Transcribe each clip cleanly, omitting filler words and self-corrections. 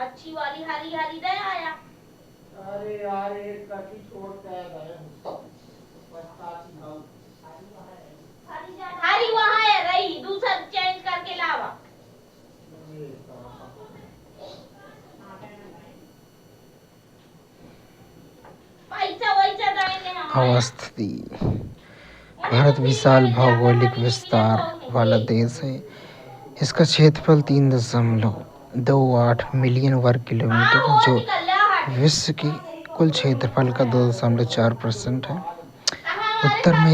अच्छी वाली हरी हरी दे आया। अरे यार एक कटी छोड़ के गए पछताती हम। हरी वहाँ है रही, दूसरा चेंज करके लावा। पैसा वैसा देंगे हम। अवस्थी भारत विशाल भौगोलिक विस्तार वाला देश है। इसका क्षेत्रफल 3.28 मिलियन वर्ग किलोमीटर है, जो विश्व के कुल क्षेत्रफल का 2.4% है। उत्तर में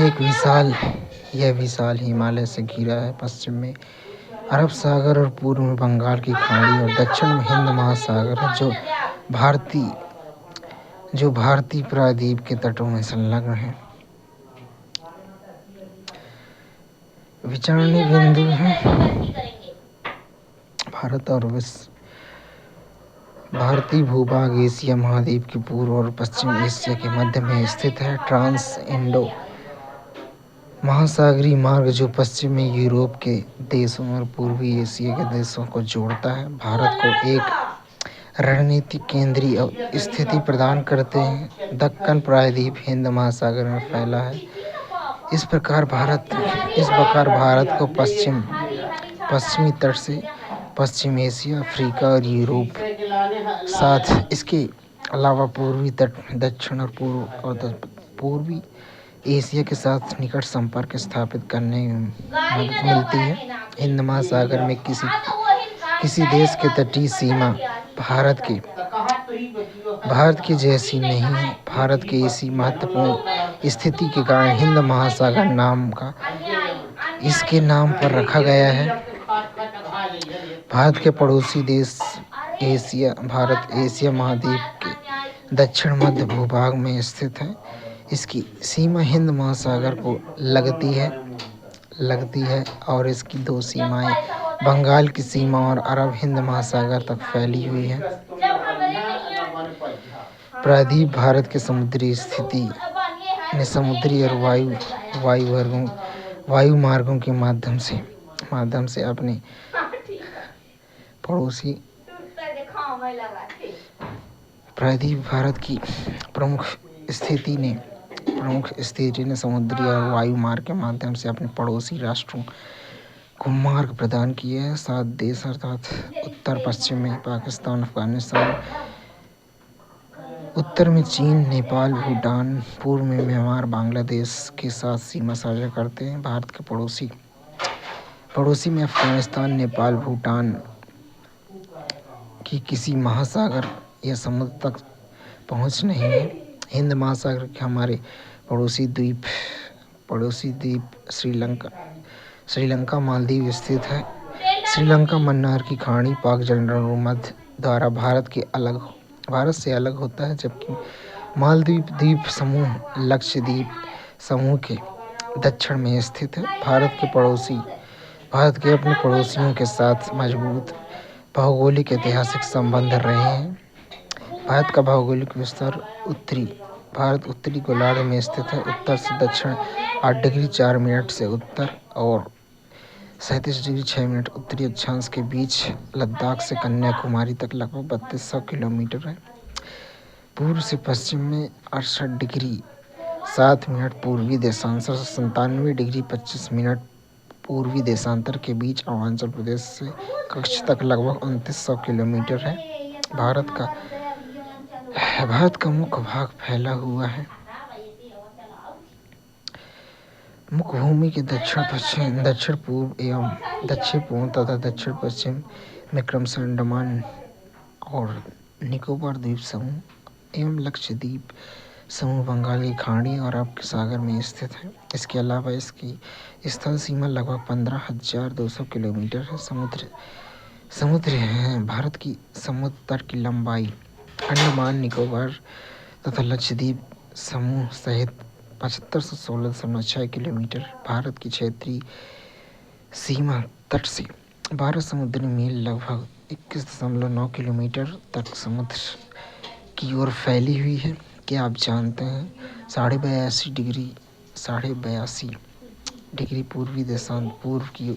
यह विशाल हिमालय से घिरा है। पश्चिम में अरब सागर और पूर्व में बंगाल की खाड़ी और दक्षिण में हिंद महासागर है, जो भारतीय प्रायद्वीप के तटों में संलग्न है। विचारणीय बिंदु है भारत और विश्व। भारतीय भूभाग एशिया महाद्वीप के पूर्व और पश्चिम एशिया के मध्य में स्थित है। ट्रांस इंडो महासागरीय मार्ग जो पश्चिम में यूरोप के देशों और पूर्वी एशिया के देशों को जोड़ता है, भारत को एक रणनीतिक केंद्रीय स्थिति प्रदान करते हैं। दक्कन प्रायद्वीप हिंद महासागर में फैला है। इस प्रकार भारत को पश्चिमी तट से पश्चिम एशिया, अफ्रीका और यूरोप, साथ इसके अलावा पूर्वी तट, दक्षिण और पूर्वी एशिया के साथ निकट संपर्क स्थापित करने में मदद मिलती है। हिंद महासागर में किसी देश की तटीय सीमा भारत की जैसी नहीं है। भारत की इसी महत्वपूर्ण स्थिति के कारण हिंद महासागर नाम का इसके नाम पर रखा गया है। भारत के पड़ोसी देश भारत एशिया महाद्वीप के दक्षिण मध्य भूभाग में स्थित है। इसकी सीमा हिंद महासागर को लगती है और इसकी दो सीमाएं बंगाल की सीमा और अरब हिंद महासागर तक फैली हुई है। प्रायद्वीप भारत के समुद्री स्थिति ने समुद्री और वायु मार्गों के माध्यम से अपने पड़ोसी प्रायद्वीप भारत की प्रमुख स्थिति ने समुद्री और वायु मार्ग के माध्यम से अपने पड़ोसी राष्ट्रों को मार्ग प्रदान किए हैं। 7 देश अर्थात उत्तर पश्चिम में पाकिस्तान, अफगानिस्तान, उत्तर में चीन, नेपाल, भूटान, पूर्व में म्यांमार, बांग्लादेश के साथ सीमा साझा करते हैं। भारत के पड़ोसी में अफगानिस्तान, नेपाल, भूटान की किसी महासागर या समुद्र तक पहुंच नहीं है। हिंद महासागर के हमारे पड़ोसी द्वीप श्रीलंका मालदीव स्थित है। श्रीलंका मन्नार की खाड़ी, पाक जलसंधि द्वारा भारत से अलग होता है, जबकि मालदीव द्वीप समूह लक्षद्वीप समूह के दक्षिण में स्थित है। भारत के अपने पड़ोसियों के साथ मजबूत भौगोलिक ऐतिहासिक संबंध रहे हैं। भारत का भौगोलिक विस्तार भारत उत्तरी गोलार्ध में स्थित है। उत्तर से दक्षिण 8 डिग्री 4 मिनट से उत्तर और 37 डिग्री 6 मिनट उत्तरी अक्षांश के बीच लद्दाख से कन्याकुमारी तक लगभग 3200 किलोमीटर है। पूर्व से पश्चिम में 68 डिग्री 7 मिनट पूर्वी देशांतर से 97 डिग्री 25 मिनट पूर्वी देशांतर के बीच अरुणाचल प्रदेश से कच्छ तक लगभग 2900 किलोमीटर है। भारत का मुख्य भाग फैला हुआ है। मुख्य भूमि के दक्षिण पूर्व एवं दक्षिण पूर्व तथा दक्षिण पश्चिम में क्रमशः अंडमान और निकोबार द्वीप समूह एवं लक्षद्वीप समूह, बंगाल की खाड़ी और अरब सागर में स्थित है। इसके अलावा इसकी स्थल सीमा लगभग 15,200 किलोमीटर है। समुद्र है। भारत की समुद्र तट की लंबाई अंडमान निकोबार तथा लक्षद्वीप समूह सहित 7516.6 किलोमीटर। भारत की क्षेत्रीय सीमा तट से 12 समुद्री मील लगभग 21.9 किलोमीटर तक समुद्र की ओर फैली हुई है। क्या आप जानते हैं 82.5 डिग्री पूर्वी पूर्व की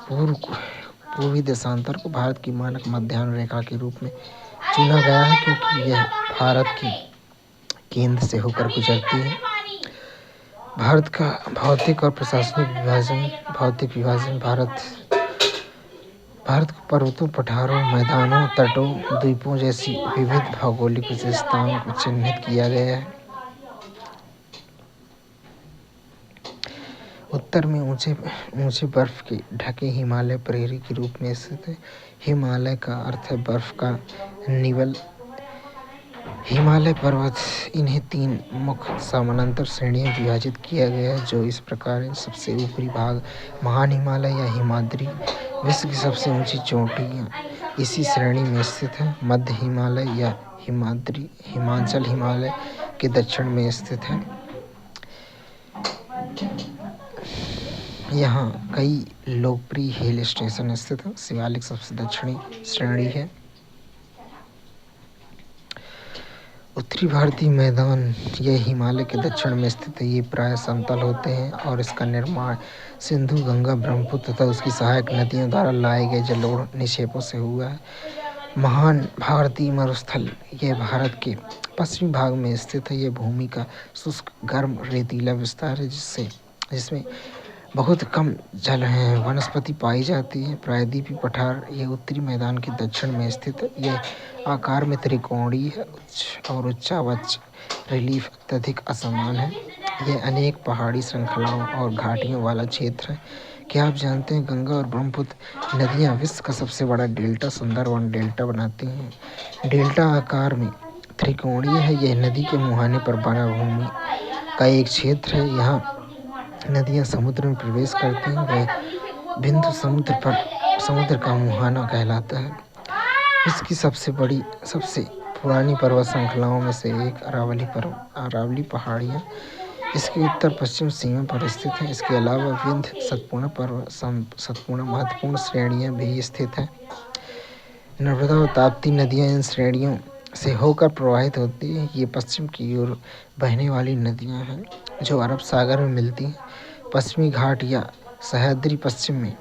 पूर्वी देशांतर को भारत की मानक मध्याह्न रेखा के रूप में चुना गया है क्योंकि यह भारत के केंद्र से होकर गुजरती है। भारत का भौतिक और प्रशासनिक विभाजन भारत को पर्वतों, पठारों, मैदानों, तटों, द्वीपों जैसी विविध भौगोलिक विशेषताओं को चिह्नित किया गया है। उत्तर में ऊंचे बर्फ के ढके हिमालय प्रेरी के रूप में स्थित है। हिमालय का अर्थ है बर्फ का निवल। हिमालय पर्वत इन्हें 3 मुख्य समानांतर श्रेणियों विभाजित किया गया है जो इस प्रकार है। सबसे ऊपरी भाग महान हिमालय या हिमाद्री विश्व की सबसे ऊंची चोटियां इसी श्रेणी में स्थित है। मध्य हिमालय या हिमाचल हिमालय के दक्षिण में स्थित है। यहाँ कई लोकप्रिय हिल स्टेशन स्थित हैं। शिवालिक सबसे दक्षिणी श्रेणी है। उत्तरी भारतीय मैदान यह हिमालय के दक्षिण में स्थित है। ये प्राय समतल होते हैं और इसका निर्माण सिंधु, गंगा, ब्रह्मपुत्र तथा उसकी सहायक नदियों द्वारा लाए गए जलोढ़ निक्षेपों से हुआ है। महान भारतीय मरुस्थल यह भारत के पश्चिमी भाग में स्थित है। यह भूमि का शुष्क, गर्म, रेतीला विस्तार है जिसमें बहुत कम जल वनस्पति पाई जाती है। प्रायद्वीपीय पठार यह उत्तरी मैदान के दक्षिण में स्थित है। यह आकार में त्रिकोणीय है और उच्चावच रिलीफ अत्यधिक असमान है। यह अनेक पहाड़ी श्रृंखलाओं और घाटियों वाला क्षेत्र है। क्या आप जानते हैं गंगा और ब्रह्मपुत्र नदियां विश्व का सबसे बड़ा डेल्टा सुंदरवन डेल्टा बनाती हैं। डेल्टा आकार में त्रिकोणीय है। यह नदी के मुहाने पर बना भूमि का एक क्षेत्र है। यहाँ नदियां समुद्र में प्रवेश करती हैं। वह बिंदु समुद्र का मुहाना कहलाता है। इसकी सबसे पुरानी पर्वत श्रृंखलाओं में से एक अरावली पहाड़ियाँ इसकी उत्तर पश्चिम सीमा पर स्थित हैं। इसके अलावा विंध्य सतपुड़ा महत्वपूर्ण श्रेणियाँ भी स्थित हैं। नर्मदा और ताप्ती नदियाँ इन श्रेणियों से होकर प्रवाहित होती हैं। ये पश्चिम की ओर बहने वाली नदियाँ हैं जो अरब सागर में मिलती हैं। पश्चिमी घाट या सह्याद्री पश्चिम में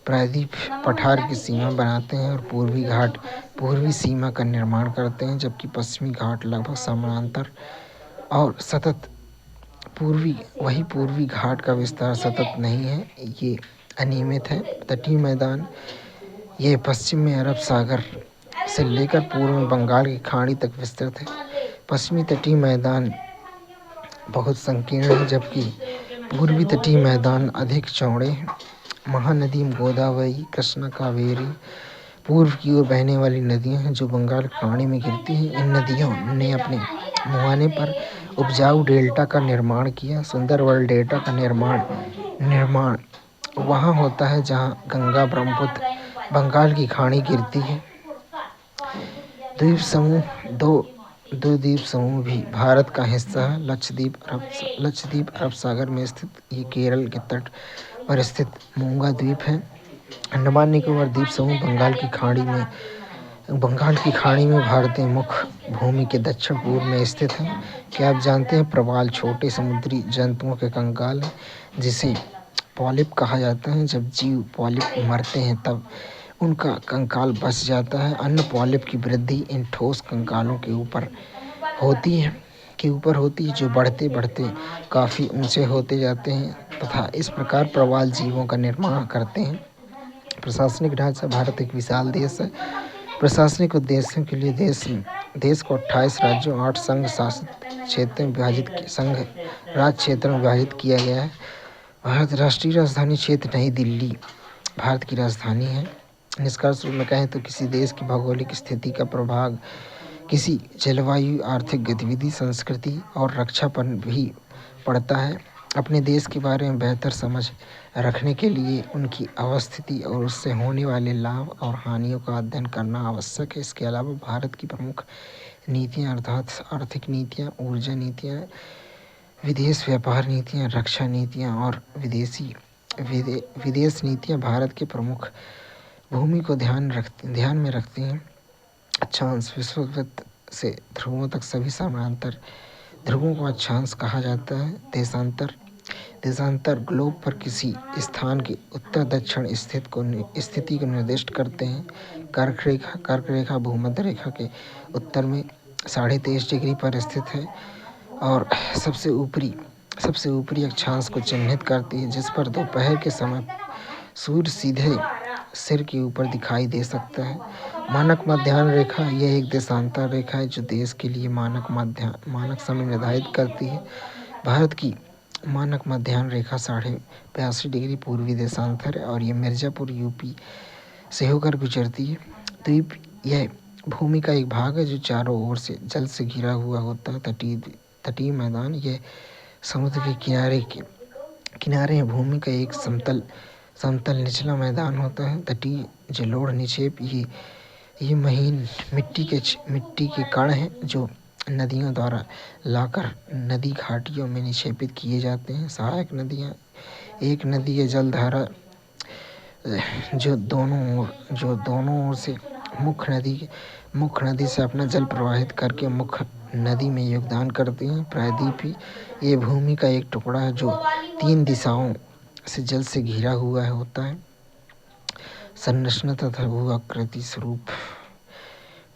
प्रायद्वीप पठार की सीमा बनाते हैं और पूर्वी घाट पूर्वी सीमा का निर्माण करते हैं, जबकि पश्चिमी घाट लगभग समानांतर और सतत पूर्वी घाट का विस्तार सतत नहीं है, ये अनियमित है। तटीय मैदान ये पश्चिम में अरब सागर से लेकर पूर्व में बंगाल की खाड़ी तक विस्तृत है। पश्चिमी तटीय मैदान बहुत संकीर्ण है, जबकि पूर्वी तटीय मैदान अधिक चौड़े हैं। महानदी गोदावरी, कृष्णा, कावेरी पूर्व की ओर बहने वाली नदियां हैं जो बंगाल की खाड़ी में गिरती हैं। इन नदियों ने अपने मुहाने पर उपजाऊ डेल्टा का निर्माण किया। सुंदरवन डेल्टा का निर्माण वहाँ होता है जहाँ गंगा ब्रह्मपुत्र बंगाल की खाड़ी गिरती है। द्वीप समूह दो द्वीप समूह भी भारत का हिस्सा है। लक्षद्वीप अरब सागर में स्थित, ये केरल के तट पर स्थित मूंगा द्वीप है। अंडमान निकोबार द्वीप समूह बंगाल की खाड़ी में भारतीय मुख्य भूमि के दक्षिण पूर्व में स्थित है। क्या आप जानते हैं प्रवाल छोटे समुद्री जंतुओं के कंकाल हैं जिसे पॉलिप कहा जाता है। जब जीव पॉलिप मरते हैं तब उनका कंकाल बच जाता है। अन्य पॉलिप की वृद्धि इन ठोस कंकालों के ऊपर होती है जो बढ़ते बढ़ते काफ़ी ऊंचे होते जाते हैं तथा इस प्रकार प्रवाल जीवों का निर्माण करते हैं। प्रशासनिक ढांचा भारत एक विशाल देश है। प्रशासनिक उद्देश्यों के लिए देश को 28 राज्यों 8 संघ शासित क्षेत्रों में विभाजित किया गया है। भारत राष्ट्रीय राजधानी क्षेत्र नई दिल्ली भारत की राजधानी है। निष्कर्ष रूप में कहें तो किसी देश की भौगोलिक स्थिति का प्रभाव किसी जलवायु, आर्थिक गतिविधि, संस्कृति और रक्षा पर भी पड़ता है। अपने देश के बारे में बेहतर समझ रखने के लिए उनकी अवस्थिति और उससे होने वाले लाभ और हानियों का अध्ययन करना आवश्यक है। इसके अलावा भारत की प्रमुख नीतियाँ अर्थात आर्थिक नीतियाँ, ऊर्जा नीतियाँ, विदेश व्यापार नीतियाँ, रक्षा नीतियाँ और विदेश नीतियाँ भारत के प्रमुख भूमि को ध्यान में रखती हैं। अक्षांश विषुववृत्त से ध्रुवों तक सभी समानांतर ध्रुवों को अक्षांश कहा जाता है। देशांतर ग्लोब पर किसी स्थान के उत्तर दक्षिण स्थिति को निर्दिष्ट करते हैं। कर्क रेखा भूमध्य रेखा के उत्तर में 23.5 डिग्री पर स्थित है और सबसे ऊपरी अक्षांश को चिन्हित करती है, जिस पर दोपहर के समय सूर्य सीधे सिर के ऊपर दिखाई दे सकता है। मानक मध्याह्न रेखा यह एक देशांतर रेखा है जो देश के लिए मानक समय निर्धारित करती है। भारत की मानक मध्याह्न रेखा 82.5 डिग्री पूर्वी देशांतर है और यह मिर्जापुर यूपी से होकर गुजरती है। द्वीप यह भूमि का एक भाग है जो चारों ओर से जल से घिरा हुआ होता है। तटीय मैदान यह समुद्र के किनारे भूमि का एक समतल निचला मैदान होता है। तटीय जलोढ़ निक्षेप ये महीन मिट्टी के कण हैं जो नदियों द्वारा लाकर नदी घाटियों में निक्षेपित किए जाते हैं। सहायक नदियाँ एक नदी है जलधारा जो दोनों ओर से मुख्य नदी से अपना जल प्रवाहित करके मुख्य नदी में योगदान करती हैं। प्रायद्वीपीय ये भूमि का एक टुकड़ा है जो 3 दिशाओं से जल से घिरा हुआ होता है। संरचना तथा भू-आकृति स्वरूप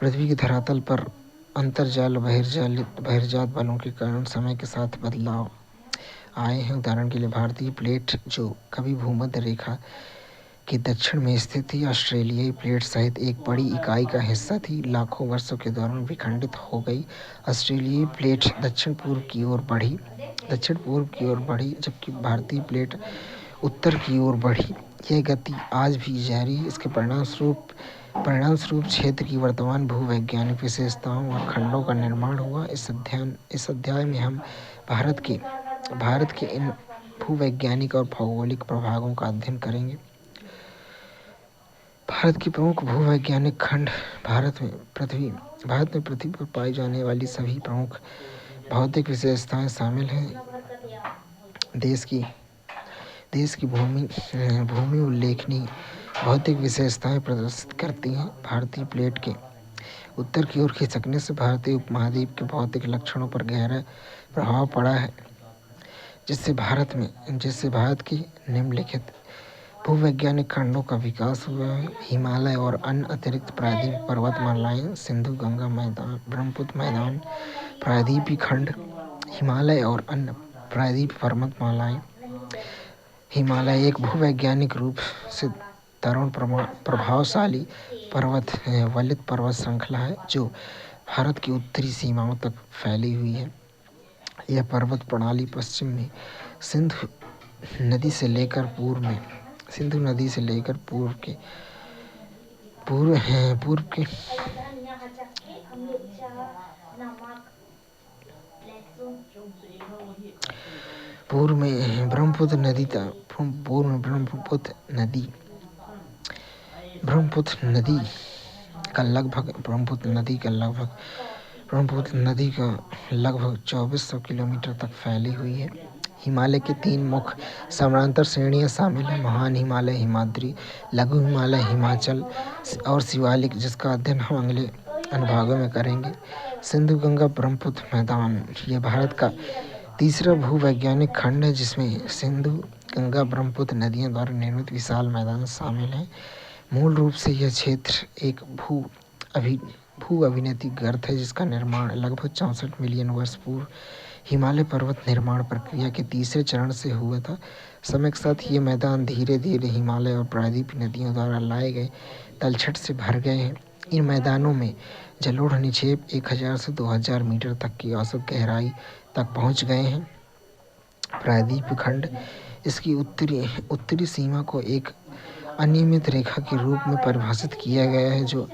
पृथ्वी के धरातल पर अंतर्जाल बहिर्जात बलों के कारण समय के साथ बदलाव आए हैं। उदाहरण के लिए भारतीय प्लेट जो कभी भूमध्य रेखा के दक्षिण में स्थित थी, ऑस्ट्रेलियाई प्लेट सहित एक बड़ी इकाई का हिस्सा थी, लाखों वर्षों के दौरान विखंडित हो गई। ऑस्ट्रेलियाई प्लेट दक्षिण पूर्व की ओर बढ़ी जबकि भारतीय प्लेट उत्तर की ओर बढ़ी। यह गति आज भी जारी है। इसके परिणामस्वरूप क्षेत्र की वर्तमान भूवैज्ञानिक विशेषताओं और खंडों का निर्माण हुआ। इस अध्याय में हम भारत के इन भूवैज्ञानिक और भौगोलिक प्रभावों का अध्ययन करेंगे। भारत के प्रमुख भूवैज्ञानिक खंड भारत में पृथ्वी पर पाई जाने वाली सभी प्रमुख भौतिक विशेषताएं शामिल हैं। देश की भूमि उल्लेखनीय भौतिक विशेषताएं प्रदर्शित करती हैं। भारतीय प्लेट के उत्तर की ओर खिसकने से भारतीय उपमहाद्वीप के भौतिक लक्षणों पर गहरा प्रभाव पड़ा है, जिससे भारत की निम्नलिखित भूवैज्ञानिक खंडों का विकास हुआ है। हिमालय और अन्य अतिरिक्त प्रायद्वीपीय पर्वतमालाएं, सिंधु गंगा मैदान, ब्रह्मपुत्र मैदान, प्रायद्वीपीय खंड, हिमालय और अन्य प्रायद्वीपीय पर्वतमालाएं। हिमालय एक भूवैज्ञानिक रूप से तरुण प्रभावशाली वलित पर्वत श्रृंखला है जो भारत की उत्तरी सीमाओं तक फैली हुई है। यह पर्वत प्रणाली पश्चिम में सिंधु नदी से लेकर पूर्व में ब्रह्मपुत्र नदी का लगभग 2400 किलोमीटर तक फैली हुई है। हिमालय की 3 मुख्य समानांतर श्रेणियां शामिल हैं: महान हिमालय, हिमाद्री, लघु हिमालय, हिमाचल और शिवालिक, जिसका अध्ययन हम अगले अनुभागों में करेंगे। सिंधु गंगा ब्रह्मपुत्र मैदान यह भारत का तीसरा भूवैज्ञानिक खंड है जिसमें सिंधु गंगा ब्रह्मपुत्र नदियों द्वारा निर्मित विशाल मैदान शामिल हैं। मूल रूप से यह क्षेत्र एक भू अभिनति गर्त है जिसका निर्माण लगभग 64 मिलियन वर्ष पूर्व हिमालय पर्वत निर्माण प्रक्रिया के तीसरे चरण से हुआ था। समय के साथ ये मैदान धीरे धीरे हिमालय और प्रायद्वीपीय नदियों द्वारा लाए गए तलछट से भर गए हैं। इन मैदानों में जलोढ़ निक्षेप 1000 से 2000 मीटर तक की औसत गहराई तक पहुंच गए हैं। प्रायद्वीपीय खंड इसकी उत्तरी सीमा को एक अनियमित रेखा के रूप में परिभाषित किया गया है जो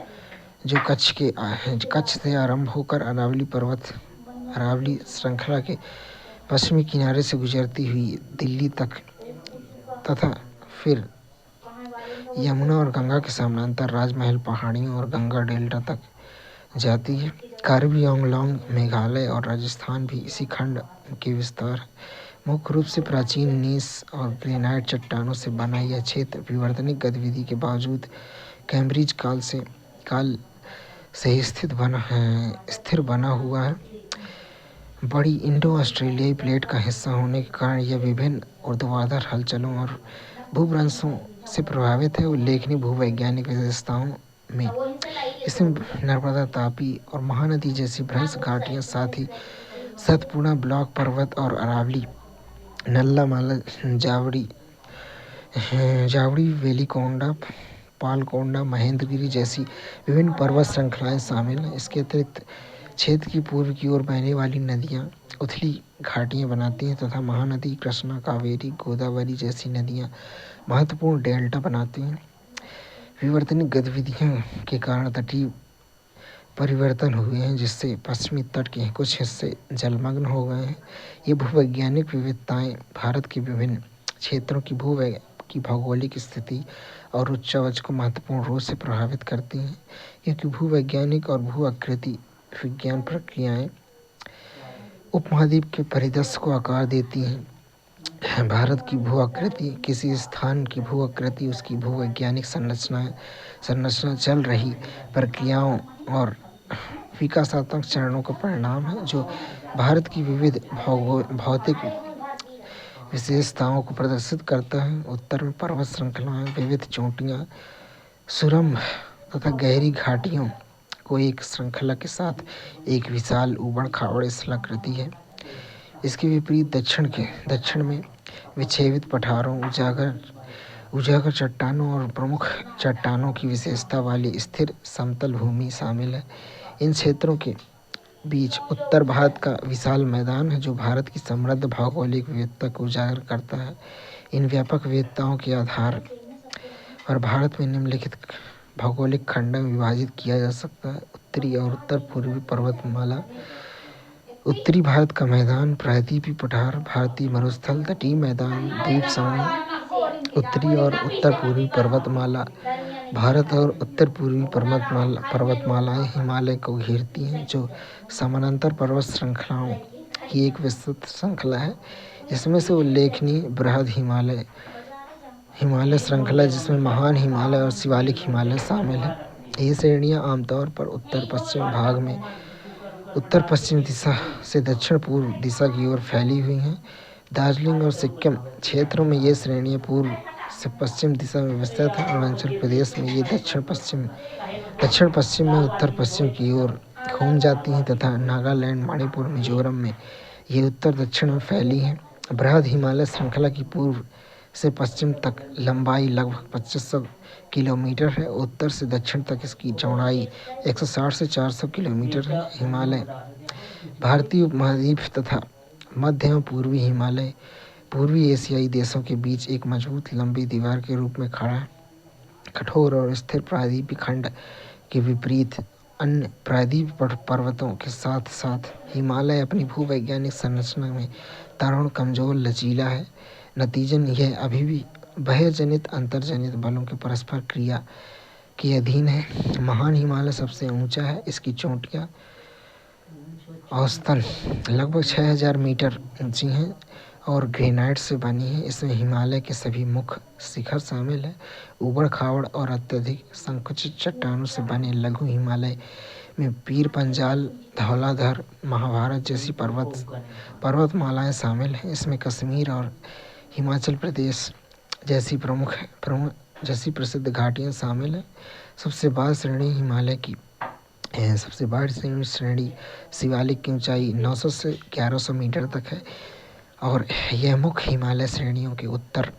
कच्छ से आरंभ होकर अरावली श्रृंखला के पश्चिमी किनारे से गुजरती हुई दिल्ली तक तथा फिर यमुना और गंगा के समानांतर राजमहल पहाड़ियों और गंगा डेल्टा तक जाती है। कार्बी आंगलोंग, मेघालय और राजस्थान भी इसी खंड के विस्तार है। मुख्य रूप से प्राचीन नीस और ग्रेनाइट चट्टानों से बना यह क्षेत्र विवर्तनिक गतिविधि के बावजूद कैम्ब्रिज काल से ही स्थिर बना हुआ है। बड़ी इंडो ऑस्ट्रेलियाई प्लेट का हिस्सा होने के कारण यह विभिन्न ऊर्ध्वाधर हलचलों और भूभ्रंशों से प्रभावित है। उल्लेखनीय भूवैज्ञानिक विशेषताओं में इसमें नर्मदा, तापी और महानदी जैसी भ्रंश घाटियाँ, साथ ही सतपुड़ा, ब्लॉक पर्वत और अरावली, नल्ला माला, जावड़ी, वेलिकोंडा, पालकोंडा, महेंद्रगिरी जैसी विभिन्न पर्वत श्रृंखलाएं शामिल हैं। इसके अतिरिक्त क्षेत्र की पूर्व की ओर बहने वाली नदियां उथली घाटियां बनाती हैं तथा महानदी, कृष्णा, कावेरी, गोदावरी जैसी नदियां महत्वपूर्ण डेल्टा बनाती हैं। विवर्तनिक गतिविधियों के कारण तटीय परिवर्तन हुए हैं, जिससे पश्चिमी तट के कुछ हिस्से जलमग्न हो गए हैं। ये भूवैज्ञानिक विविधताएं भारत के विभिन्न क्षेत्रों की भौगोलिक स्थिति और उच्चावच को महत्वपूर्ण रूप से प्रभावित करती हैं, क्योंकि भूवैज्ञानिक और भू आकृति विज्ञान प्रक्रियाएं उपमहाद्वीप के परिदृश्य को आकार देती हैं। भारत की भू आकृति, किसी स्थान की भू आकृति उसकी भूवैज्ञानिक संरचना, चल रही प्रक्रियाओं और विकासात्मक चरणों का परिणाम है, जो भारत की विविध भौतिक विशेषताओं को प्रदर्शित करता है। उत्तर में पर्वत श्रृंखलाएं, विविध चोटियां, सुरम्य तथा गहरी घाटियों को एक श्रृंखला के साथ एक विशाल ऊबड़ खाबड़ स्थलाकृति है। इसके विपरीत दक्षिण में विक्षेपित पठारों, उजागर चट्टानों और प्रमुख चट्टानों की विशेषता वाली स्थिर समतल भूमि शामिल है। इन क्षेत्रों के बीच उत्तर भारत का विशाल मैदान है, जो भारत की समृद्ध भौगोलिक विविधता को उजागर करता है। इन व्यापक विविधताओं के आधार पर भारत में निम्नलिखित भौगोलिक खंड में विभाजित किया जा सकता है। उत्तरी और उत्तर पूर्वी पर्वतमाला, उत्तरी भारत का मैदान, प्रायद्वीपीय पठार, भारतीय मरुस्थल, तटीय मैदान, द्वीप समूह। उत्तरी और उत्तर पूर्वी पर्वतमाला, भारत और उत्तर पूर्वी पर्वतमालाएं हिमालय को घेरती हैं, जो समानांतर पर्वत श्रृंखलाओं की एक विस्तृत श्रृंखला है। इसमें से उल्लेखनीय बृहद हिमालय श्रृंखला, जिसमें महान हिमालय और शिवालिक हिमालय शामिल हैं। ये श्रेणियां आमतौर पर उत्तर पश्चिम भाग में उत्तर पश्चिम दिशा से दक्षिण पूर्व दिशा की ओर फैली हुई हैं। दार्जिलिंग और सिक्किम क्षेत्रों में ये श्रेणियां पूर्व से पश्चिम दिशा में विस्तृत हैं। अरुणाचल प्रदेश में ये दक्षिण पश्चिम में उत्तर पश्चिम की ओर घूम जाती हैं तथा नागालैंड, मणिपुर, मिजोरम में ये उत्तर दक्षिण में फैली हैं। बृहद हिमालय श्रृंखला की पूर्व से पश्चिम तक लंबाई लगभग 2500 किलोमीटर है। उत्तर से दक्षिण तक इसकी चौड़ाई 160 से 400 किलोमीटर है। हिमालय भारतीय उपमहाद्वीप तथा मध्य एवं पूर्वी हिमालय पूर्वी एशियाई देशों के बीच एक मजबूत लंबी दीवार के रूप में खड़ा है। कठोर और स्थिर प्रायद्वीपीय खंड के विपरीत अन्य प्रायद्वीपीय पर्वतों के साथ साथ हिमालय अपनी भूवैज्ञानिक संरचना में तरुण, कमजोर, लचीला है। नतीजन यह अभी भी बाह्यजनित अंतर्जनित बलों के परस्पर क्रिया के अधीन है। महान हिमालय सबसे ऊंचा है। इसकी चोटियाँ औसतन लगभग 6000 मीटर ऊंची हैं और ग्रेनाइट से बनी है। इसमें हिमालय के सभी मुख्य शिखर शामिल है। ऊबड़ खाबड़ और अत्यधिक संकुचित चट्टानों से बने लघु हिमालय में पीर पंजाल, धौलाधर, महाभारत जैसी पर्वतमालाएं शामिल हैं। इसमें कश्मीर और हिमाचल प्रदेश जैसी प्रसिद्ध घाटियां शामिल हैं। सबसे बाहर श्रेणी शिवालिक की ऊंचाई 900 से 1100 मीटर तक है और यह मुख्य हिमालय श्रेणियों के उत्तर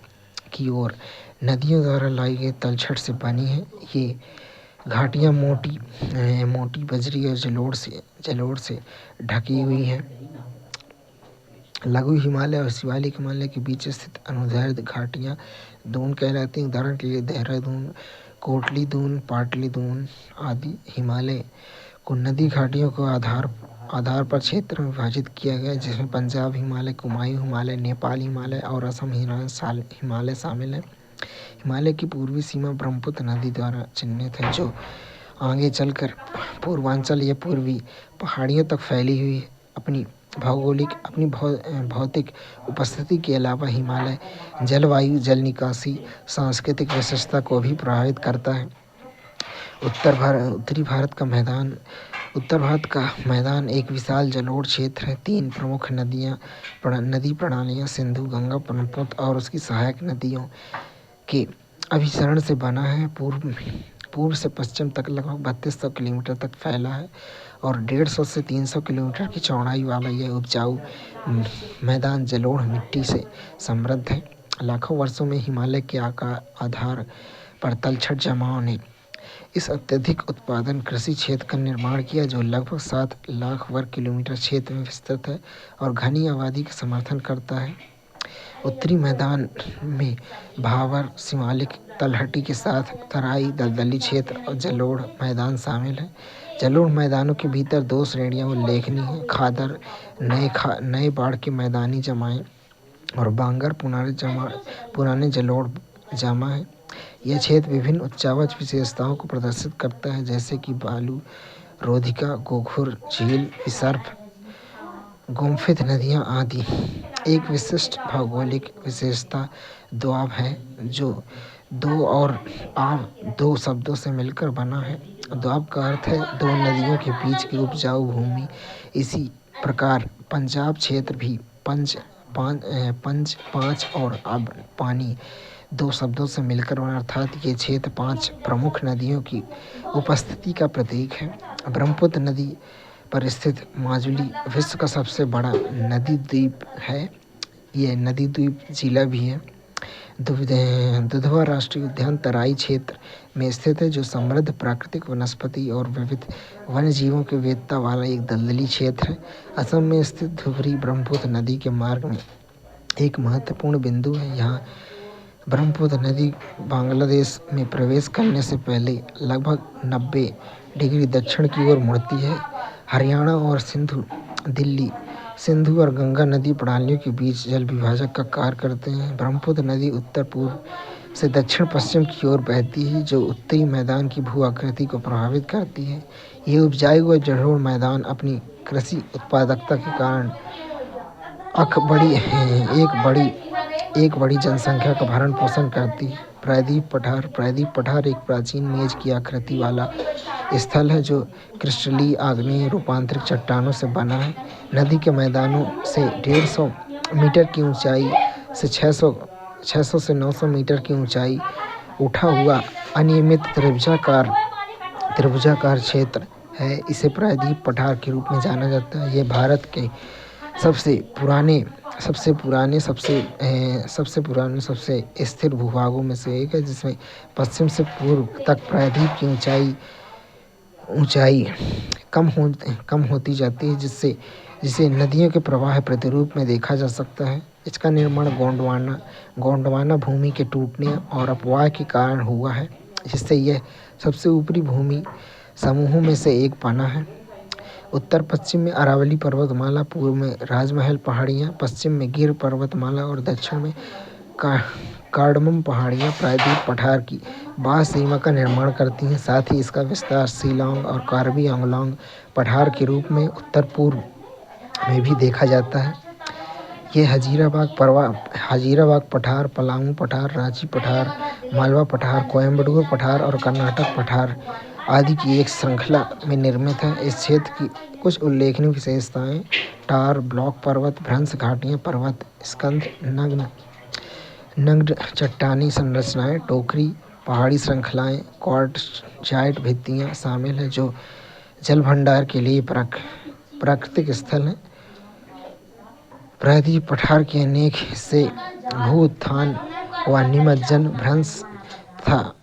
की ओर नदियों द्वारा लाई गई तलछट से बनी है। ये घाटियां मोटी बजरी और जलोढ़ से ढकी हुई हैं। लघु हिमालय और शिवालिक हिमालय के बीच स्थित अनुदैर्ध्य घाटियां दून कहलाती हैं। उदाहरण के लिए देहरादून, कोटली दून, पाटली दून आदि। हिमालय को नदी घाटियों को आधार पर क्षेत्र में विभाजित किया गया, जिसमें पंजाब हिमालय, कुमायूं हिमालय, नेपाल हिमालय और असम हिमालय शामिल है। हिमालय की पूर्वी सीमा ब्रह्मपुत्र नदी द्वारा चिन्हित है, जो आगे चलकर पूर्वांचल या पूर्वी पहाड़ियों तक फैली हुई है। अपनी भौतिक उपस्थिति के अलावा हिमालय जलवायु, जल निकासी, सांस्कृतिक विशेषता को भी प्रभावित करता है। उत्तरी भारत का मैदान उत्तर भारत का मैदान एक विशाल जलोढ़ क्षेत्र है। 3 प्रमुख नदी प्रणालियाँ सिंधु, गंगा, ब्रह्मपुत्र और उसकी सहायक नदियों के अभिसरण से बना है। पूर्व से पश्चिम तक लगभग 3200 किलोमीटर तक फैला है और 150 से 300 किलोमीटर की चौड़ाई वाला यह उपजाऊ मैदान जलोढ़ मिट्टी से समृद्ध है। लाखों वर्षों में हिमालय के आधार पर तलछट जमाव ने इस अत्यधिक उत्पादन कृषि क्षेत्र का निर्माण किया, जो लगभग 7 लाख वर्ग किलोमीटर क्षेत्र में विस्तृत है और घनी आबादी का समर्थन करता है। उत्तरी मैदान में भावर, शिवालिक तलहटी के साथ तराई, दलदली क्षेत्र और जलोढ़ मैदान शामिल हैं। जलोढ़ मैदानों के भीतर 2 श्रेणियां उल्लेखनीय हैं: खादर, नए बाढ़ के मैदानी जमाएं और बांगर, पुराने जलोढ़ जमा है। यह क्षेत्र विभिन्न उच्चावच विशेषताओं को प्रदर्शित करता है, जैसे कि बालू, रोधिका, गोखुर झील, विसर्प, गुम्फित नदियाँ आदि। एक विशिष्ट भौगोलिक विशेषता दोआब है, जो दो और आब 2 शब्दों से मिलकर बना है। दोआब का अर्थ है 2 नदियों के बीच की उपजाऊ भूमि। इसी प्रकार पंजाब क्षेत्र भी पंच, पाँच और अब पानी 2 शब्दों से मिलकर बना, अर्थात ये क्षेत्र 5 प्रमुख नदियों की उपस्थिति का प्रतीक है। ब्रह्मपुत्र नदी पर स्थित माजुली विश्व का सबसे बड़ा नदी द्वीप है। यह नदी द्वीप जिला भी है। दुधवा राष्ट्रीय उद्यान तराई क्षेत्र में स्थित है, जो समृद्ध प्राकृतिक वनस्पति और विविध वन्य जीवों की विविधता वाला एक दलदली क्षेत्र है। असम में स्थित धुबरी ब्रह्मपुत्र नदी के मार्ग में एक महत्वपूर्ण बिंदु है। यहाँ ब्रह्मपुत्र नदी बांग्लादेश में प्रवेश करने से पहले लगभग 90 डिग्री दक्षिण की ओर मुड़ती है। हरियाणा और सिंधु और गंगा नदी प्रणालियों के बीच जल विभाजक का कार्य करते हैं। ब्रह्मपुत्र नदी उत्तर पूर्व से दक्षिण पश्चिम की ओर बहती है, जो उत्तरी मैदान की भू आकृति को प्रभावित करती है। ये उपजाऊ व जलोढ़ मैदान अपनी कृषि उत्पादकता के कारण एक बड़ी जनसंख्या का भरण पोषण करती है। प्रायद्वीप पठार एक प्राचीन मेज की आकृति वाला स्थल है, जो क्रिस्टलीय आग्नेय रूपांतरित चट्टानों से बना है। नदी के मैदानों से 150 मीटर की ऊंचाई से 600 से 900 मीटर की ऊंचाई उठा हुआ अनियमित त्रिभुजाकार क्षेत्र है। इसे प्रायद्वीप पठार के रूप में जाना जाता है। यह भारत के सबसे स्थिर भूभागों में से एक है, जिसमें पश्चिम से पूर्व तक प्रायद्वीप की ऊंचाई कम होती जाती है, जिसे नदियों के प्रवाह प्रतिरूप में देखा जा सकता है। इसका निर्माण गोंडवाना भूमि के टूटने और अपवाह के कारण हुआ है, जिससे यह सबसे ऊपरी भूमि समूहों में से एक बना है। उत्तर पश्चिम में अरावली पर्वतमाला, पूर्व में राजमहल पहाड़ियाँ, पश्चिम में गिर पर्वतमाला और दक्षिण में कार्डमम पहाड़ियाँ प्रायद्वीप पठार की बाह्य सीमा का निर्माण करती हैं। साथ ही इसका विस्तार शिलांग और कार्बी आंगलोंग पठार के रूप में उत्तर पूर्व में भी देखा जाता है। ये हजीराबाग पठार, पलामू पठार, रांची पठार, मालवा पठार, कोयम्बटूर पठार और कर्नाटक पठार आदि की एक श्रृंखला में निर्मित है। इस क्षेत्र की कुछ उल्लेखनीय विशेषताएं: टार ब्लॉक पर्वत, भ्रंश घाटियां, पर्वत स्कंध, नग्न चट्टानी संरचनाएं, टोकरी पहाड़ी श्रृंखलाएं, क्वार्टजाइट भित्तियां शामिल हैं, जो जल भंडार के लिए प्राकृतिक स्थल हैं। प्रायद्वीप पठार के अनेक हिस्से भू उत्थान व निमज्जन, भ्रंश तथा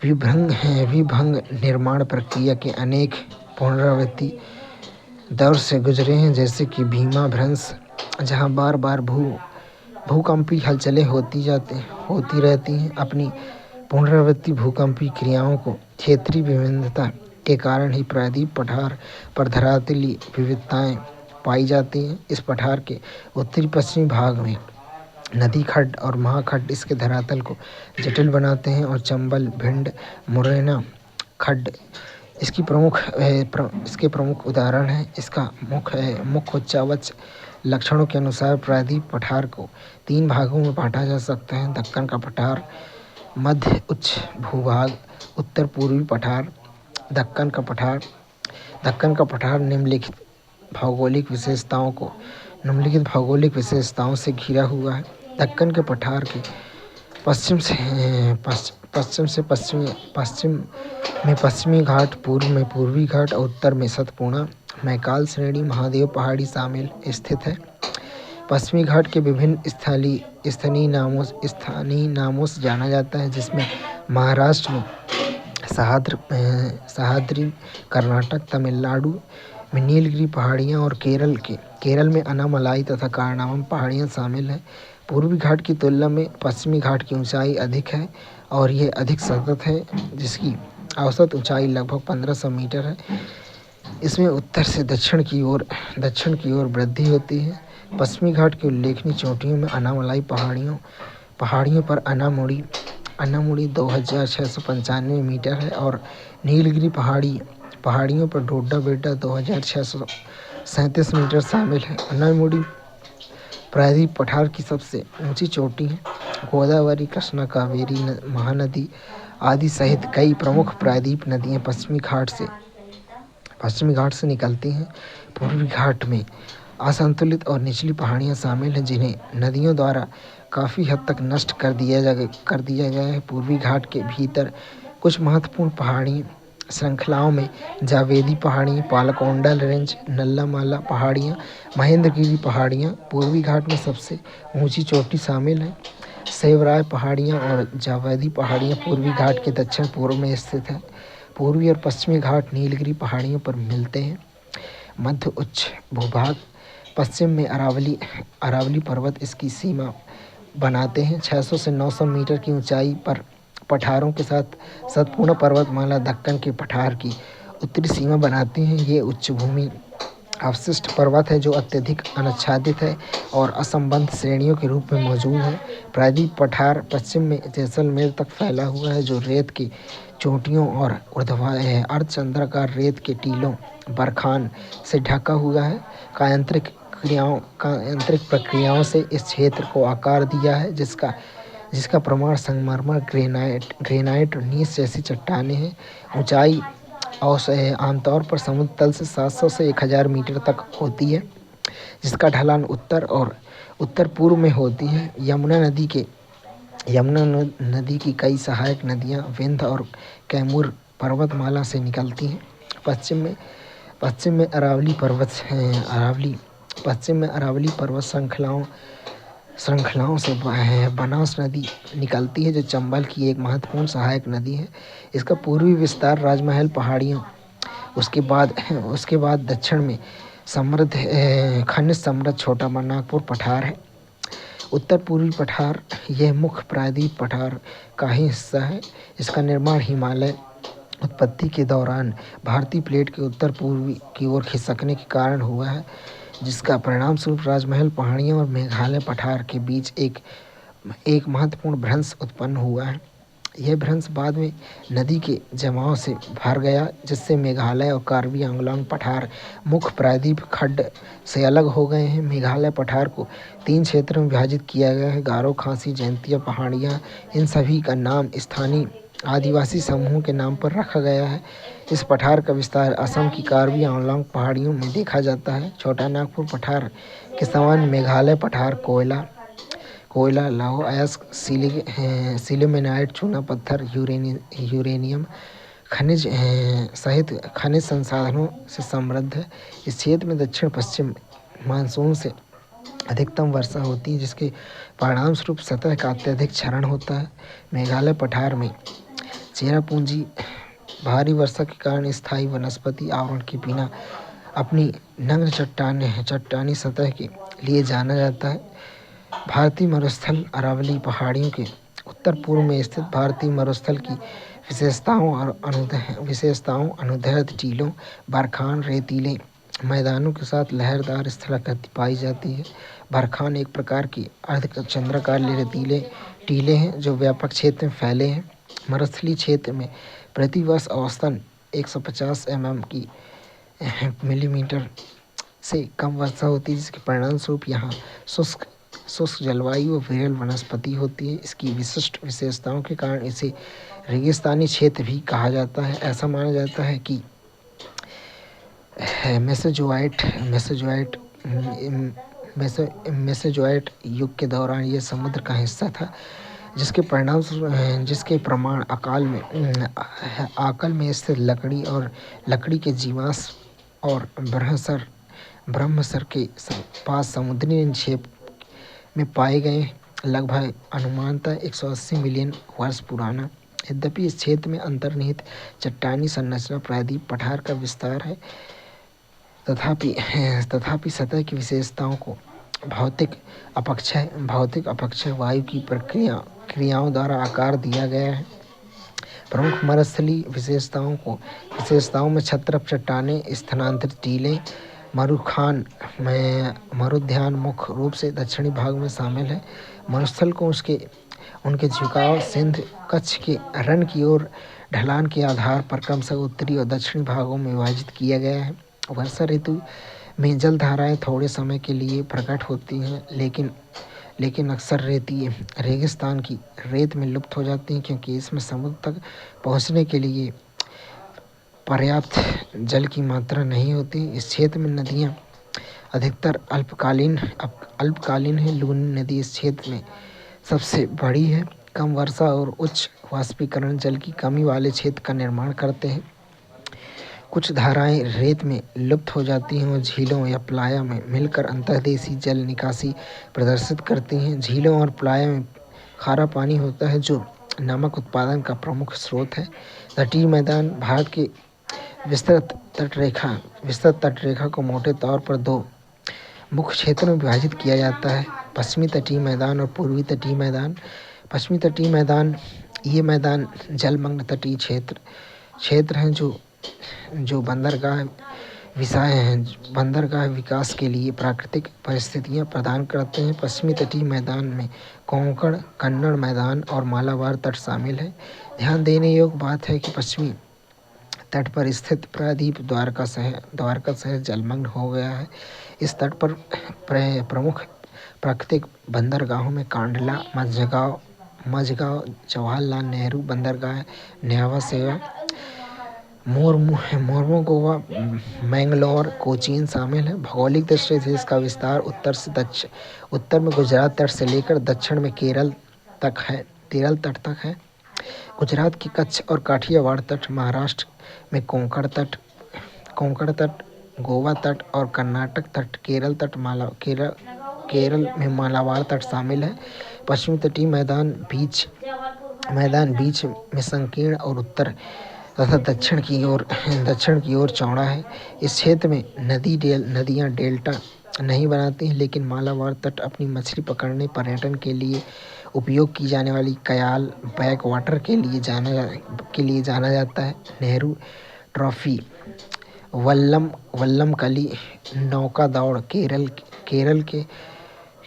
विभंग निर्माण प्रक्रिया के अनेक पुनरावृत्ति दौर से गुजरे हैं, जैसे कि भीमा भ्रंश, जहां बार बार भूकंपीय हलचलें होती रहती हैं। अपनी पुनरावृत्ति भूकंपीय क्रियाओं को क्षेत्रीय विभिन्नता के कारण ही प्रायद्वीप पठार पर धरातलीय विविधताएं पाई जाती हैं। इस पठार के उत्तरी पश्चिमी भाग में नदी खड्ड और महाखड्ड इसके धरातल को जटिल बनाते हैं, और चंबल, भिंड, मुरैना खड्ड इसके प्रमुख उदाहरण हैं। इसका मुख्य उच्चावच लक्षणों के अनुसार प्रायद्वीप पठार को 3 भागों में बांटा जा सकता है: दक्कन का पठार, मध्य उच्च भूभाग, उत्तर पूर्वी पठार। दक्कन का पठार दक्कन का पठार निम्नलिखित भौगोलिक विशेषताओं से घिरा हुआ है। दक्कन के पठार के पश्चिम में पश्चिमी घाट, पूर्व में पूर्वी घाट और उत्तर में सतपुड़ा मैकाल श्रेणी महादेव पहाड़ी शामिल स्थित है। पश्चिमी घाट के विभिन्न स्थानीय नामों से जाना जाता है, जिसमें महाराष्ट्र में सह्याद्री, कर्नाटक तमिलनाडु में नीलगिरी पहाड़ियाँ और केरल में अनामलाई तथा कारणामम पहाड़ियाँ शामिल हैं। पूर्वी घाट की तुलना में पश्चिमी घाट की ऊंचाई अधिक है और यह अधिक सतत है, जिसकी औसत ऊंचाई लगभग 1500 मीटर है। इसमें उत्तर से दक्षिण की ओर वृद्धि होती है। पश्चिमी घाट की उल्लेखनीय चोटियों में अनामलाई पहाड़ियों पर अनामुड़ी 2695 मीटर है और नीलगिरी पहाड़ियों पर डोडा बेटा 2637 मीटर शामिल है। अनामुड़ी प्रायद्वीप पठार की सबसे ऊंची चोटी है। गोदावरी, कृष्णा, कावेरी, महानदी आदि सहित कई प्रमुख प्रायद्वीप नदियां पश्चिमी घाट से निकलती हैं। पूर्वी घाट में असंतुलित और निचली पहाड़ियां शामिल हैं, जिन्हें नदियों द्वारा काफ़ी हद तक नष्ट कर दिया गया है। पूर्वी घाट के भीतर कुछ महत्वपूर्ण पहाड़ी श्रृंखलाओं में जावेदी पहाड़ियाँ, पालकोंडा रेंज, नल्लामाला पहाड़ियाँ, महेंद्रगिरी पहाड़ियाँ पूर्वी घाट में सबसे ऊंची चोटी शामिल है। सेवराय पहाड़ियाँ और जावेदी पहाड़ियाँ पूर्वी घाट के दक्षिण पूर्व में स्थित है। पूर्वी और पश्चिमी घाट नीलगिरी पहाड़ियों पर मिलते हैं। मध्य उच्च भूभाग पश्चिम में अरावली पर्वत इसकी सीमा बनाते हैं। 600 से 900 मीटर की ऊंचाई पर पठारों के साथ सतपुड़ा पर्वतमाला दक्कन के पठार की उत्तरी सीमा बनाती हैं। ये उच्चभूमि अवशिष्ट पर्वत है जो अत्यधिक अनाच्छादित है और असंबद्ध श्रेणियों के रूप में मौजूद है। प्रायद्वीप पठार पश्चिम में जैसलमेर तक फैला हुआ है, जो रेत की चोटियों और अर्धचंद्राकार रेत के टीलों बरखान से ढका हुआ है। कायांतरिक प्रक्रियाओं से इस क्षेत्र को आकार दिया है, जिसका प्रमाण संगमरमर, ग्रेनाइट और नीस जैसी चट्टानें हैं। ऊंचाई आमतौर पर समुद्र तल से 700 से 1000 मीटर तक होती है, जिसका ढलान उत्तर और उत्तर पूर्व में होती है। यमुना नदी की कई सहायक नदियां विंध्य और कैमूर पर्वतमाला से निकलती हैं। पश्चिम में अरावली पर्वत श्रृंखलाओं से बनास नदी निकलती है, जो चंबल की एक महत्वपूर्ण सहायक नदी है। इसका पूर्वी विस्तार राजमहल पहाड़ियों, उसके बाद दक्षिण में खनिज समृद्ध छोटा नागपुर पठार है। उत्तर पूर्वी पठार यह मुख्य प्रायद्वीप पठार का ही हिस्सा है। इसका निर्माण हिमालय उत्पत्ति के दौरान भारतीय प्लेट के उत्तर पूर्वी की ओर खिसकने के कारण हुआ है, जिसका परिणाम स्वरूप राजमहल पहाड़ियों और मेघालय पठार के बीच एक महत्वपूर्ण भ्रंश उत्पन्न हुआ है। यह भ्रंश बाद में नदी के जमाव से भर गया, जिससे मेघालय और कार्बी आंगलोंग पठार मुख्य प्रायद्वीप खंड से अलग हो गए हैं। मेघालय पठार को 3 क्षेत्रों में विभाजित किया गया है: गारो, खासी, जयंतिया पहाड़ियाँ। इन सभी का नाम स्थानीय आदिवासी समूहों के नाम पर रखा गया है। इस पठार का विस्तार असम की कार्बी आंगलोंग पहाड़ियों में देखा जाता है। छोटा नागपुर पठार के समान मेघालय पठार कोयला, लौह अयस्क, सिलिमेनाइट, चूना पत्थर, यूरेनियम खनिज सहित खनिज संसाधनों से समृद्ध है। इस क्षेत्र में दक्षिण पश्चिम मानसून से अधिकतम वर्षा होती है, जिसके परिणाम स्वरूप सतह का अत्यधिक क्षरण होता है। मेघालय पठार में चेरापूंजी भारी वर्षा के कारण स्थायी वनस्पति आवरण के बिना अपनी नग्न चट्टानी सतह के लिए जाना जाता है। भारतीय मरुस्थल अरावली पहाड़ियों के उत्तर पूर्व में स्थित भारतीय मरुस्थल की विशेषताओं अनुदैर्ध्य टीलों, बरखान, रेतीले मैदानों के साथ लहरदार स्थलाकृति पाई जाती है। बरखान एक प्रकार की अर्धचंद्राकार रेतीले टीले हैं, जो व्यापक क्षेत्र में फैले हैं। मरुस्थलीय क्षेत्र में प्रतिवर्ष औसतन 150 मिलीमीटर से कम वर्षा होती है, जिसके परिणाम स्वरूप यहाँ शुष्क जलवायु और विरल वनस्पति होती है। इसकी विशिष्ट विशेषताओं के कारण इसे रेगिस्तानी क्षेत्र भी कहा जाता है। ऐसा माना जाता है कि मेसोजोइट मेसोजोइट मेसोजोइट युग के दौरान यह समुद्र का हिस्सा था, जिसके प्रमाण आकल में स्थित लकड़ी के जीवाश्म और ब्रह्मसर के पास समुद्री निक्षेप में पाए गए, लगभग अनुमानतः 180 मिलियन वर्ष पुराना। यद्यपि इस क्षेत्र में अंतर्निहित चट्टानी संरचना प्रायद्वीप पठार का विस्तार है, तथापि सतह की विशेषताओं को भौतिक अपक्षय वायु की क्रियाओं द्वारा आकार दिया गया है। प्रमुख मरुस्थलीय विशेषताओं में छत्रप चट्टानें, स्थानांतरित टीले, मरुद्यान मुख्य रूप से दक्षिणी भाग में शामिल है। मरुस्थल को उनके झुकाव सिंध कच्छ के रन की ओर ढलान के आधार पर क्रमशः उत्तरी और दक्षिणी भागों में विभाजित किया गया है। वर्षा ऋतु में जल धाराएं थोड़े समय के लिए प्रकट होती हैं, लेकिन अक्सर रेगिस्तान की रेत में लुप्त हो जाती हैं, क्योंकि इसमें समुद्र तक पहुंचने के लिए पर्याप्त जल की मात्रा नहीं होती। इस क्षेत्र में नदियां अधिकतर अल्पकालीन हैं। लूनी नदी इस क्षेत्र में सबसे बड़ी है। कम वर्षा और उच्च वाष्पीकरण जल की कमी वाले क्षेत्र का निर्माण करते हैं। कुछ धाराएं रेत में लुप्त हो जाती हैं और झीलों या प्लाया में मिलकर अंतर्देशीय जल निकासी प्रदर्शित करती हैं। झीलों और प्लाया में खारा पानी होता है, जो नमक उत्पादन का प्रमुख स्रोत है। तटीय मैदान भारत की विस्तृत तटरेखा को मोटे तौर पर दो मुख्य क्षेत्रों में विभाजित किया जाता है: पश्चिमी तटीय मैदान और पूर्वी तटीय मैदान। पश्चिमी तटीय मैदान ये मैदान जलमग्न तटीय क्षेत्र हैं जो बंदरगाह विकास के लिए प्राकृतिक परिस्थितियां प्रदान करते हैं। पश्चिमी तटीय मैदान में कोंकण, कन्नड़ मैदान और मालाबार तट शामिल है। ध्यान देने योग्य बात है कि पश्चिमी तट पर स्थित प्रायद्वीप द्वारका शहर जलमग्न हो गया है। इस तट पर प्रमुख प्राकृतिक बंदरगाहों में कांडला, मझगांव, जवाहरलाल नेहरू बंदरगाह, न्यावा सेवा, मोर्मुगोवा, मैंगलोर, कोचीन शामिल है। भौगोलिक दृष्टि से इसका विस्तार उत्तर में गुजरात तट से लेकर दक्षिण में केरल तट तक है। गुजरात की कच्छ और काठियावाड़ तट, महाराष्ट्र में कोंकण तट, गोवा तट और कर्नाटक तट, केरल में मालाबार तट शामिल है। पश्चिमी तटीय मैदान बीच में संकीर्ण और उत्तर तथा दक्षिण की ओर चौड़ा है। इस क्षेत्र में नदियां डेल्टा नहीं बनाती हैं, लेकिन मालाबार तट अपनी मछली पकड़ने, पर्यटन के लिए उपयोग की जाने वाली कयाल बैकवाटर के लिए जाना जाता है। नेहरू ट्रॉफी, वल्लम नौका दौड़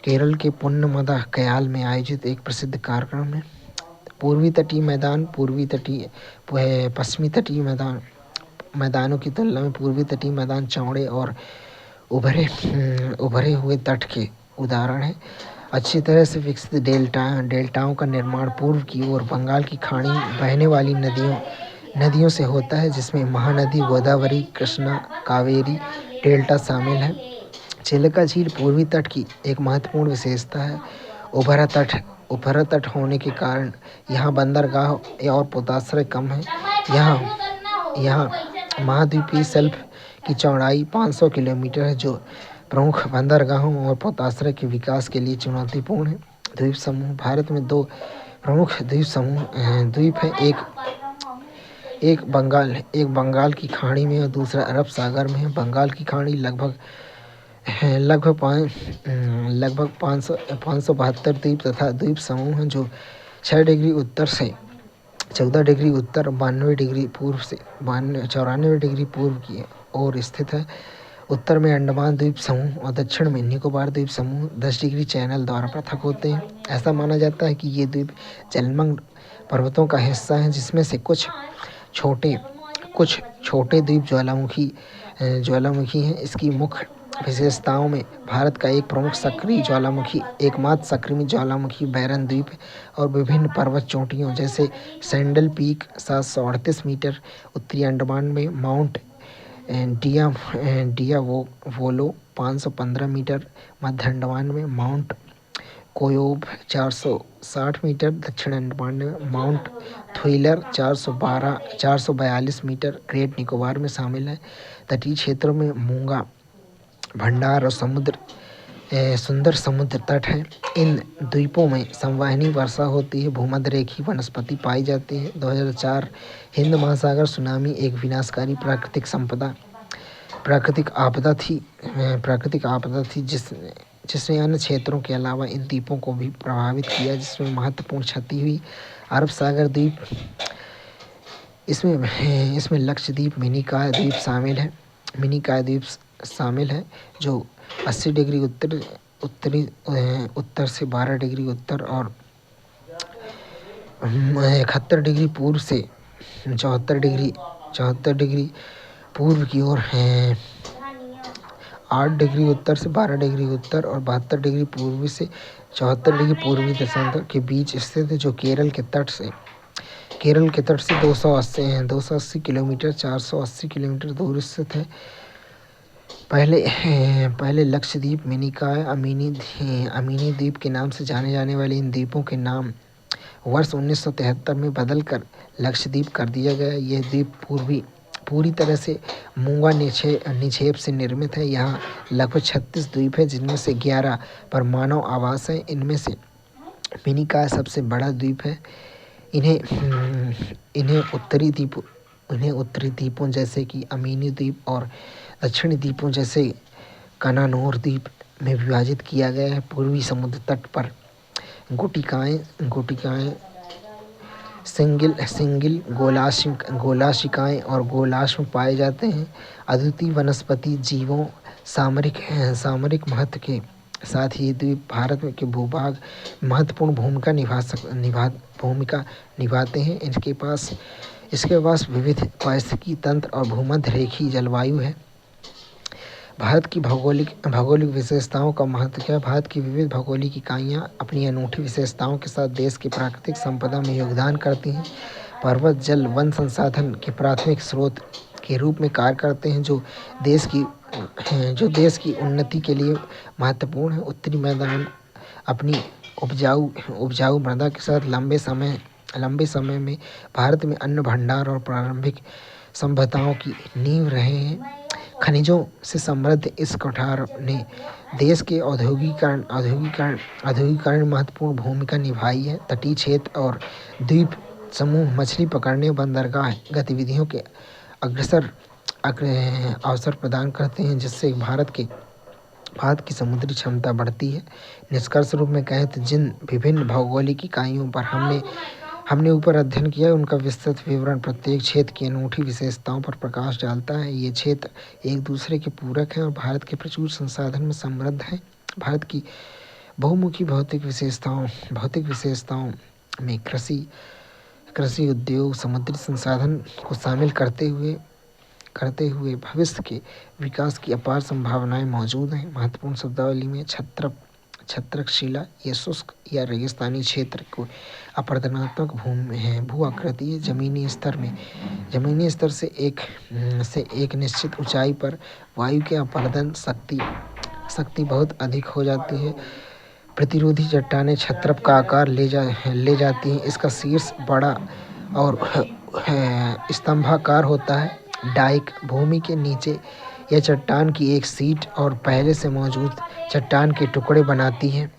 केरल के पुन्नमदा कयाल में आयोजित एक प्रसिद्ध कार्यक्रम है। पश्चिमी तटीय मैदानों की तुलना में पूर्वी तटीय मैदान चौड़े और उभरे हुए तट के उदाहरण है। अच्छी तरह से विकसित डेल्टाओं का निर्माण पूर्व की ओर बंगाल की खाड़ी बहने वाली नदियों से होता है, जिसमें महानदी गोदावरी, कृष्णा, कावेरी डेल्टा शामिल है। चिल्का झील पूर्वी तट की एक महत्वपूर्ण विशेषता है। उभरा तट होने के कारण यहाँ बंदरगाह और पोताश्रय कम है। यहाँ महाद्वीपीय शेल्फ की चौड़ाई 500 किलोमीटर है, जो प्रमुख बंदरगाहों और पोताश्रय के विकास के लिए चुनौतीपूर्ण है। द्वीप समूह, भारत में दो प्रमुख द्वीप हैं। एक बंगाल की खाड़ी में और दूसरा अरब सागर में है। बंगाल की खाड़ी लगभग 572 द्वीप तथा द्वीप समूह हैं, जो 6 डिग्री उत्तर से 14 डिग्री उत्तर, 92 डिग्री पूर्व से 94 डिग्री पूर्व की ओर स्थित है। उत्तर में अंडमान द्वीप समूह और दक्षिण में निकोबार द्वीप समूह 10 डिग्री चैनल द्वारा पृथक होते हैं। ऐसा माना जाता है कि ये द्वीप जलमग्न पर्वतों का हिस्सा हैं, जिसमें से कुछ छोटे द्वीप ज्वालामुखी हैं। इसकी मुख्य विशेषताओं में भारत का एकमात्र सक्रिय ज्वालामुखी बैरन द्वीप और विभिन्न पर्वत चोटियों जैसे सैंडल पीक 738 मीटर, उत्तरी अंडमान में माउंट डियावोलो 515 मीटर, मध्य अंडमान में माउंट कोयोब 460 मीटर, दक्षिण अंडमान में माउंट थ्विलर 442 मीटर ग्रेट निकोबार में शामिल है। तटीय क्षेत्रों में मूंगा भंडार और सुंदर समुद्र तट है। इन द्वीपों में संवहनी वर्षा होती है, भूमध्य रेखीय वनस्पति पाई जाती है। 2004 हिंद महासागर सुनामी एक विनाशकारी प्राकृतिक आपदा थी जिसने अन्य क्षेत्रों के अलावा इन द्वीपों को भी प्रभावित किया, जिसमें महत्वपूर्ण क्षति हुई। अरब सागर द्वीप, इसमें लक्षद्वीप मिनिकॉय द्वीप शामिल है जो 80 डिग्री उत्तर से 12 डिग्री उत्तर और 71 डिग्री पूर्व से 74 डिग्री पूर्व की ओर है। 8 डिग्री उत्तर से 12 डिग्री उत्तर और 72 डिग्री पूर्वी से 74 डिग्री पूर्वी देशांतर के बीच स्थित है, जो केरल के तट से 280 किलोमीटर 480 किलोमीटर दूर स्थित है। पहले लक्षद्वीप मिनिकॉय अमीनी द्वीप के नाम से जाने जाने वाले इन द्वीपों के नाम वर्ष 1973 में बदलकर लक्षद्वीप कर दिया गया। यह द्वीप पूरी तरह से मूंगा निक्षेप से निर्मित है। यहाँ लगभग 36 द्वीप है, जिनमें से 11 पर मानव आवास है। इनमें से मिनिकॉय सबसे बड़ा द्वीप है। इन्हें उत्तरी द्वीपों जैसे कि अमीनी द्वीप और दक्षिणी द्वीपों जैसे कनानोर द्वीप में विभाजित किया गया है। पूर्वी समुद्र तट पर गुटिकाएं सिंगिल गोलाशिकाएं और गोलाश्म पाए जाते हैं। अद्वितीय वनस्पति जीवों सामरिक महत्व के साथ ही द्वीप भारत के भूभाग महत्वपूर्ण भूमिका निभाते हैं। इसके पास विविध पारिस्थितिकी तंत्र और भूमध्य रेखीय जलवायु है। भारत की भौगोलिक विशेषताओं का महत्व क्या है? भारत की विविध भौगोलिक इकाइयाँ अपनी अनूठी विशेषताओं के साथ देश की प्राकृतिक संपदा में योगदान करती हैं। पर्वत, जल, वन संसाधन के प्राथमिक स्रोत के रूप में कार्य करते हैं, जो देश की उन्नति के लिए महत्वपूर्ण है। उत्तरी मैदान अपनी उपजाऊ मृदा के साथ लंबे समय में भारत में अन्न भंडार और प्रारंभिक सभ्यताओं की नींव रहे हैं। खनिजों से समृद्ध इस पठार ने देश के औद्योगिकरण महत्वपूर्ण भूमिका निभाई है। तटीय क्षेत्र और द्वीप समूह मछली पकड़ने, बंदरगाह गतिविधियों के अवसर प्रदान करते हैं, जिससे भारत की समुद्री क्षमता बढ़ती है। निष्कर्ष रूप में कहें तो जिन विभिन्न भौगोलिक इकाइयों पर हमने ऊपर अध्ययन किया, उनका विस्तृत विवरण प्रत्येक क्षेत्र की अनूठी विशेषताओं पर प्रकाश डालता है। ये क्षेत्र एक दूसरे के पूरक हैं और भारत के प्रचुर संसाधन में समृद्ध हैं। भारत की बहुमुखी भौतिक विशेषताओं में कृषि उद्योग, समुद्री संसाधन को शामिल करते हुए भविष्य के विकास की अपार संभावनाएं मौजूद हैं। महत्वपूर्ण शब्दावली में छत्रकशिला ये शुष्क या रेगिस्तानी क्षेत्र को अपरदनात्मक भू आकृति है। जमीनी स्तर से एक निश्चित ऊंचाई पर वायु के अपरदन शक्ति बहुत अधिक हो जाती है। प्रतिरोधी चट्टानें छत्रप का आकार ले जाती हैं। इसका शीर्ष बड़ा और स्तंभाकार होता है। डाइक भूमि के नीचे यह चट्टान की एक सीट और पहले से मौजूद चट्टान के टुकड़े बनाती हैं।